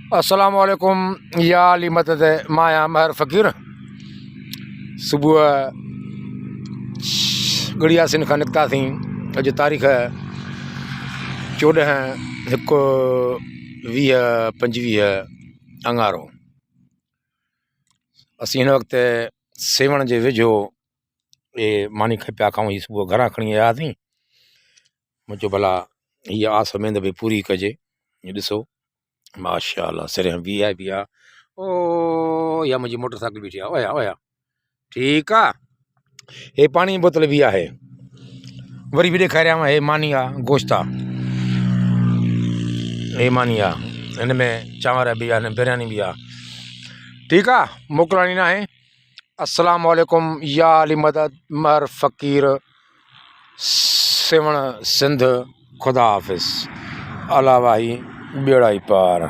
अस्सलामुअलैकुम या अली मदद माया महर फ़कीर। सुबह गड़िया सिन खां निकितासीं। अॼु तारीख़ 14/1/2025 अंगारो। असीं हिन वक़्तु सेवण जे वेझो मानी पिया खाऊं। हीअ सुबुह घरां खणी आयासीं। मुंहिंजो भला हीअ आस उमेद भई पूरी कजे। हीअ ॾिसो माशाअल्लाह सिरियां VIP आहे। ओ या मुंहिंजी मोटरसाइकिल बीठी आहे। ओया ओया ठीकु आहे। हे पाणी जी बोतल बि आहे। वरी बि ॾेखारियांव। हे मानी आहे, गोश्त आहे। हे मानी आहे, हिन में चांवर बि आहिनि, बिरयानी बि आहे। ठीकु आहे, मोकिलाणी न आहे। अस्सलामुअलैकुम या अली मदद महर फ़कीर सेवण सिंध। खुदा हाफ़िज़। अला वाही बेड़ा ई पार।